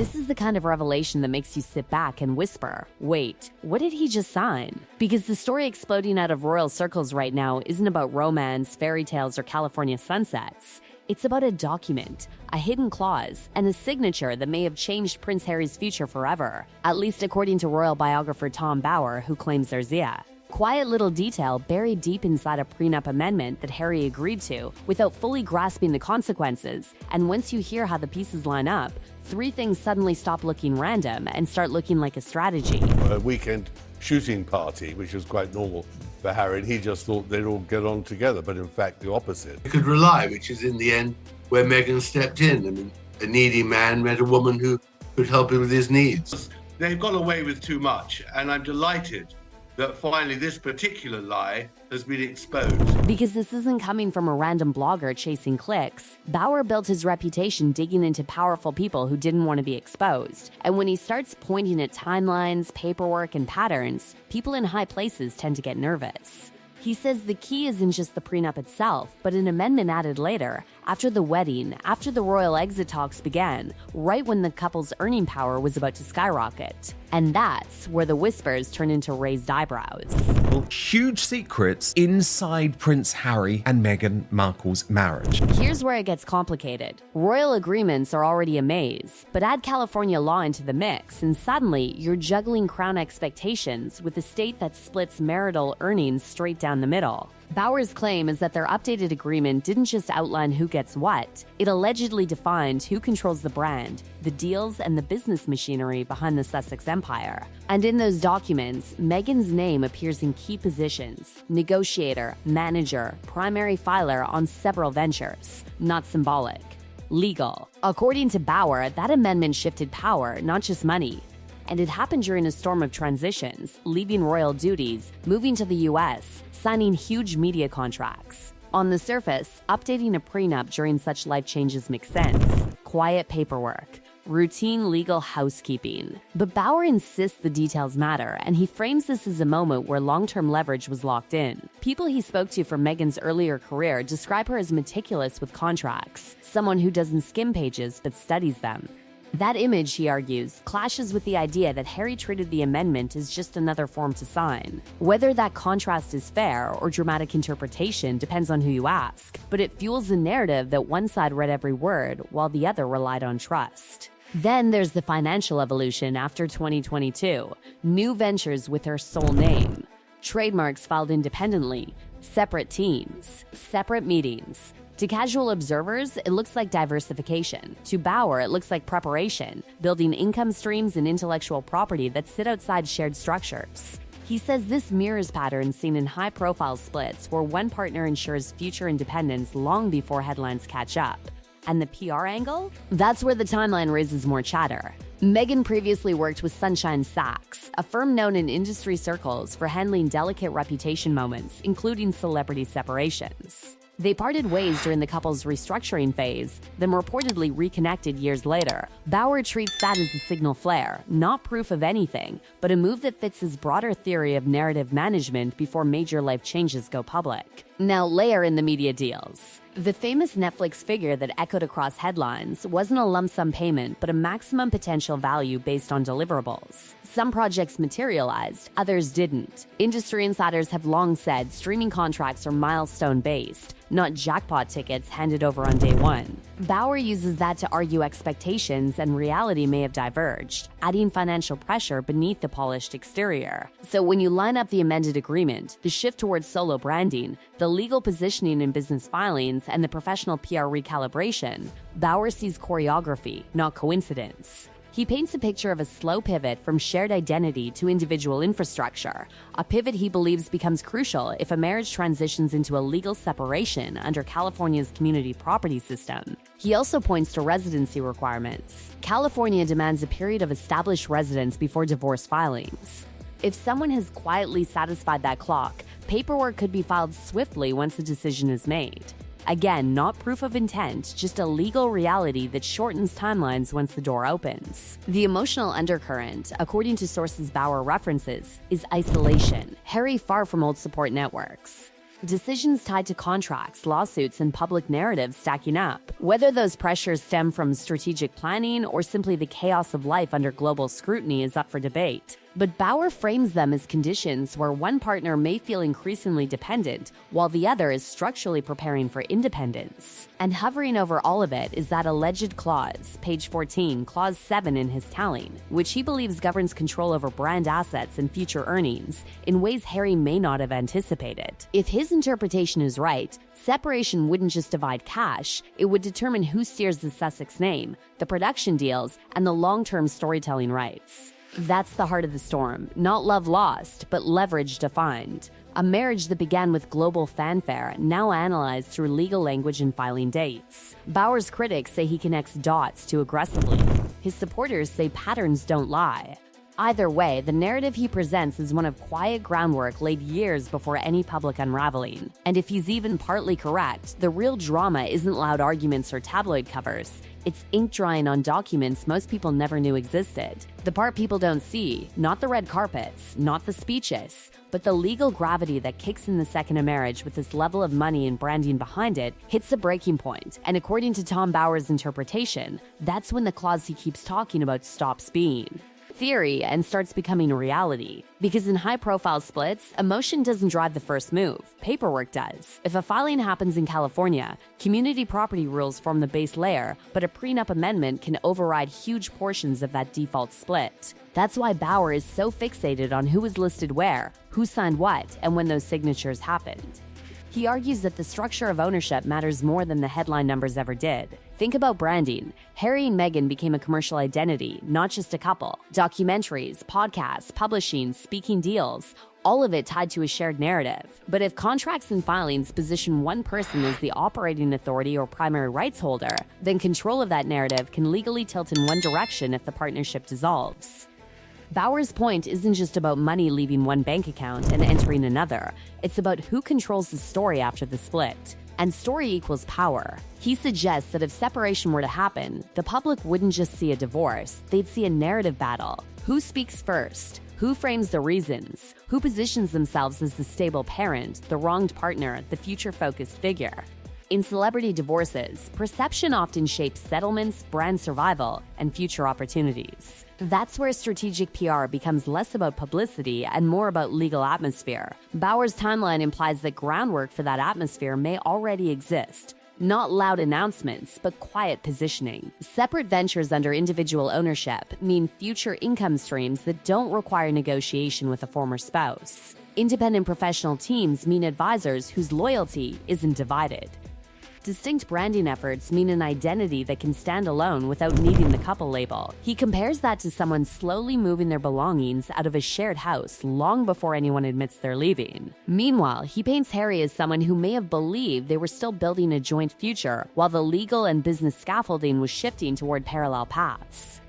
This is the kind of revelation that makes you sit back and whisper, wait, what did he just sign? Because the story exploding out of royal circles right now isn't about romance, fairy tales, or California sunsets. It's about a document, a hidden clause, and a signature that may have changed Prince Harry's future forever, at least according to royal biographer Tom Bower, who claims there's quiet little detail buried deep inside a prenup amendment that Harry agreed to without fully grasping the consequences. And once you hear how the pieces line up, three things suddenly stop looking random and start looking like a strategy. A weekend shooting party, which was quite normal for Harry, and he just thought they'd all get on together, but in fact the opposite. He could rely, which is in the end where Meghan stepped in. I mean, a needy man met a woman who could help him with his needs. They've got away with too much, and I'm delighted that finally this particular lie has been exposed. Because this isn't coming from a random blogger chasing clicks. Bower built his reputation digging into powerful people who didn't want to be exposed. And when he starts pointing at timelines, paperwork, and patterns, people in high places tend to get nervous. He says the key isn't just the prenup itself, but an amendment added later, after the wedding, after the royal exit talks began, right when the couple's earning power was about to skyrocket. And that's where the whispers turn into raised eyebrows. Huge secrets inside Prince Harry and Meghan Markle's marriage. Here's where it gets complicated. Royal agreements are already a maze, but add California law into the mix, and suddenly you're juggling crown expectations with a state that splits marital earnings straight down the middle. Bower's claim is that their updated agreement didn't just outline who gets what, it allegedly defined who controls the brand, the deals, and the business machinery behind the Sussex empire. And in those documents, Meghan's name appears in key positions: negotiator, manager, primary filer on several ventures. Not symbolic. Legal. According to Bower, that amendment shifted power, not just money. And it happened during a storm of transitions, leaving royal duties, moving to the US, signing huge media contracts. On the surface, updating a prenup during such life changes makes sense. Quiet paperwork, routine legal housekeeping. But Bower insists the details matter, and he frames this as a moment where long-term leverage was locked in. People he spoke to from Meghan's earlier career describe her as meticulous with contracts, someone who doesn't skim pages but studies them. That image, he argues, clashes with the idea that Harry treated the amendment as just another form to sign. Whether that contrast is fair or dramatic interpretation depends on who you ask, but it fuels the narrative that one side read every word while the other relied on trust. Then there's the financial evolution after 2022. New ventures with her sole name. Trademarks filed independently. Separate teams. Separate meetings. To casual observers, it looks like diversification. To Bower, it looks like preparation, building income streams and intellectual property that sit outside shared structures. He says this mirrors patterns seen in high-profile splits where one partner ensures future independence long before headlines catch up. And the PR angle? That's where the timeline raises more chatter. Meghan previously worked with Sunshine Sachs, a firm known in industry circles for handling delicate reputation moments, including celebrity separations. They parted ways during the couple's restructuring phase, then reportedly reconnected years later. Bower treats that as a signal flare, not proof of anything, but a move that fits his broader theory of narrative management before major life changes go public. Now layer in the media deals. The famous Netflix figure that echoed across headlines wasn't a lump sum payment, but a maximum potential value based on deliverables. Some projects materialized, others didn't. Industry insiders have long said streaming contracts are milestone-based, not jackpot tickets handed over on day one. Bower uses that to argue expectations and reality may have diverged, adding financial pressure beneath the polished exterior. So when you line up the amended agreement, the shift towards solo branding, the legal positioning in business filings, and the professional PR recalibration, Bower sees choreography, not coincidence. He paints a picture of a slow pivot from shared identity to individual infrastructure, a pivot he believes becomes crucial if a marriage transitions into a legal separation under California's community property system. He also points to residency requirements. California demands a period of established residence before divorce filings. If someone has quietly satisfied that clock, paperwork could be filed swiftly once a decision is made. Again, not proof of intent, just a legal reality that shortens timelines once the door opens. The emotional undercurrent, according to sources Bower references, is isolation. Harry far from old support networks. Decisions tied to contracts, lawsuits, and public narratives stacking up. Whether those pressures stem from strategic planning or simply the chaos of life under global scrutiny is up for debate. But Bauer frames them as conditions where one partner may feel increasingly dependent, while the other is structurally preparing for independence. And hovering over all of it is that alleged clause, page 14, clause 7 in his telling, which he believes governs control over brand assets and future earnings in ways Harry may not have anticipated. If his interpretation is right, separation wouldn't just divide cash, it would determine who steers the Sussex name, the production deals, and the long-term storytelling rights. That's the heart of the storm. Not love lost, but leverage defined. A marriage that began with global fanfare, now analyzed through legal language and filing dates. Bauer's critics say he connects dots too aggressively. His supporters say patterns don't lie. Either way, the narrative he presents is one of quiet groundwork laid years before any public unraveling. And if he's even partly correct, the real drama isn't loud arguments or tabloid covers. It's ink drying on documents most people never knew existed. The part people don't see, not the red carpets, not the speeches, but the legal gravity that kicks in the second a marriage with this level of money and branding behind it hits a breaking point. And according to Tom Bauer's interpretation, that's when the clause he keeps talking about stops being theory and starts becoming reality. Because in high-profile splits, emotion doesn't drive the first move. Paperwork does. If a filing happens in California, community property rules form the base layer, but a prenup amendment can override huge portions of that default split. That's why Bauer is so fixated on who was listed where, who signed what, and when those signatures happened. He argues that the structure of ownership matters more than the headline numbers ever did. Think about branding. Harry and Meghan became a commercial identity, not just a couple. Documentaries, podcasts, publishing, speaking deals, all of it tied to a shared narrative. But if contracts and filings position one person as the operating authority or primary rights holder, then control of that narrative can legally tilt in one direction if the partnership dissolves. Bauer's point isn't just about money leaving one bank account and entering another. It's about who controls the story after the split. And story equals power. He suggests that if separation were to happen, the public wouldn't just see a divorce, they'd see a narrative battle. Who speaks first? Who frames the reasons? Who positions themselves as the stable parent, the wronged partner, the future-focused figure? In celebrity divorces, perception often shapes settlements, brand survival, and future opportunities. That's where strategic PR becomes less about publicity and more about legal atmosphere. Bauer's timeline implies that groundwork for that atmosphere may already exist. Not loud announcements, but quiet positioning. Separate ventures under individual ownership mean future income streams that don't require negotiation with a former spouse. Independent professional teams mean advisors whose loyalty isn't divided. Distinct branding efforts mean an identity that can stand alone without needing the couple label. He compares that to someone slowly moving their belongings out of a shared house long before anyone admits they're leaving. Meanwhile, he paints Harry as someone who may have believed they were still building a joint future while the legal and business scaffolding was shifting toward parallel paths.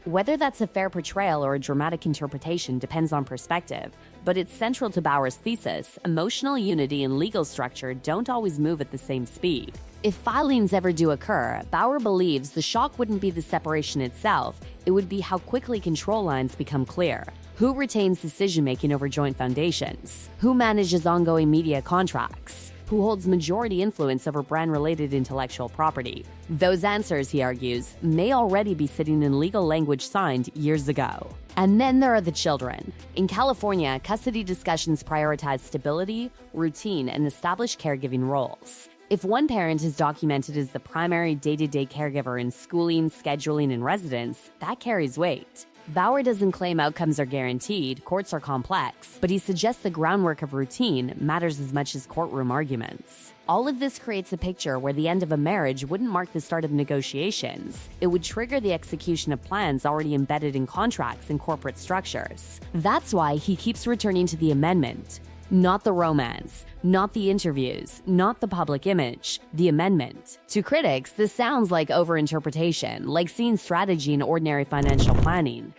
Whether that's a fair portrayal or a dramatic interpretation depends on perspective, but it's central to Bauer's thesis: emotional unity and legal structure don't always move at the same speed. If filings ever do occur, Bauer believes the shock wouldn't be the separation itself, it would be how quickly control lines become clear. Who retains decision-making over joint foundations? Who manages ongoing media contracts? Who holds majority influence over brand-related intellectual property? Those answers, he argues, may already be sitting in legal language signed years ago. And then there are the children. In California, custody discussions prioritize stability, routine, and established caregiving roles. If one parent is documented as the primary day-to-day caregiver in schooling, scheduling, and residence, that carries weight. Bauer doesn't claim outcomes are guaranteed, courts are complex, but he suggests the groundwork of routine matters as much as courtroom arguments. All of this creates a picture where the end of a marriage wouldn't mark the start of negotiations. It would trigger the execution of plans already embedded in contracts and corporate structures. That's why he keeps returning to the amendment. Not the romance, not the interviews, not the public image, the amendment. To critics, this sounds like overinterpretation, like seeing strategy in ordinary financial planning.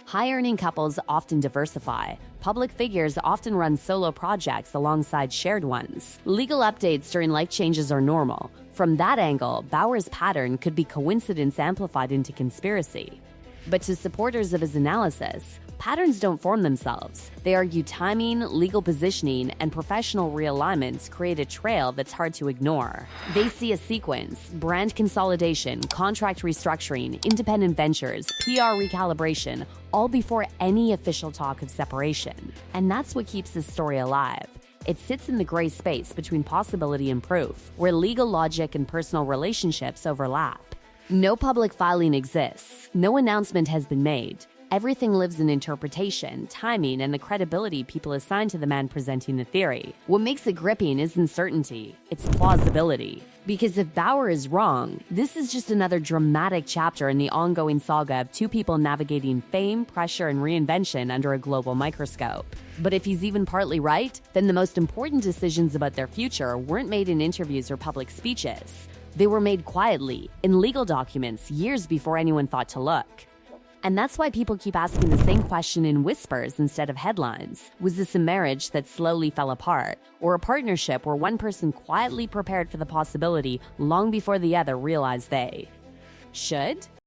High-earning couples often diversify. Public figures often run solo projects alongside shared ones. Legal updates during life changes are normal. From that angle, Bauer's pattern could be coincidence amplified into conspiracy. But to supporters of his analysis, patterns don't form themselves. They argue timing, legal positioning, and professional realignments create a trail that's hard to ignore. They see a sequence: brand consolidation, contract restructuring, independent ventures, PR recalibration, all before any official talk of separation. And that's what keeps this story alive. It sits in the gray space between possibility and proof, where legal logic and personal relationships overlap. No public filing exists. No announcement has been made. Everything lives in interpretation, timing, and the credibility people assign to the man presenting the theory. What makes it gripping isn't certainty, it's plausibility. Because if Bauer is wrong, this is just another dramatic chapter in the ongoing saga of two people navigating fame, pressure, and reinvention under a global microscope. But if he's even partly right, then the most important decisions about their future weren't made in interviews or public speeches. They were made quietly, in legal documents, years before anyone thought to look. And that's why people keep asking the same question in whispers instead of headlines. Was this a marriage that slowly fell apart? Or a partnership where one person quietly prepared for the possibility long before the other realized they should?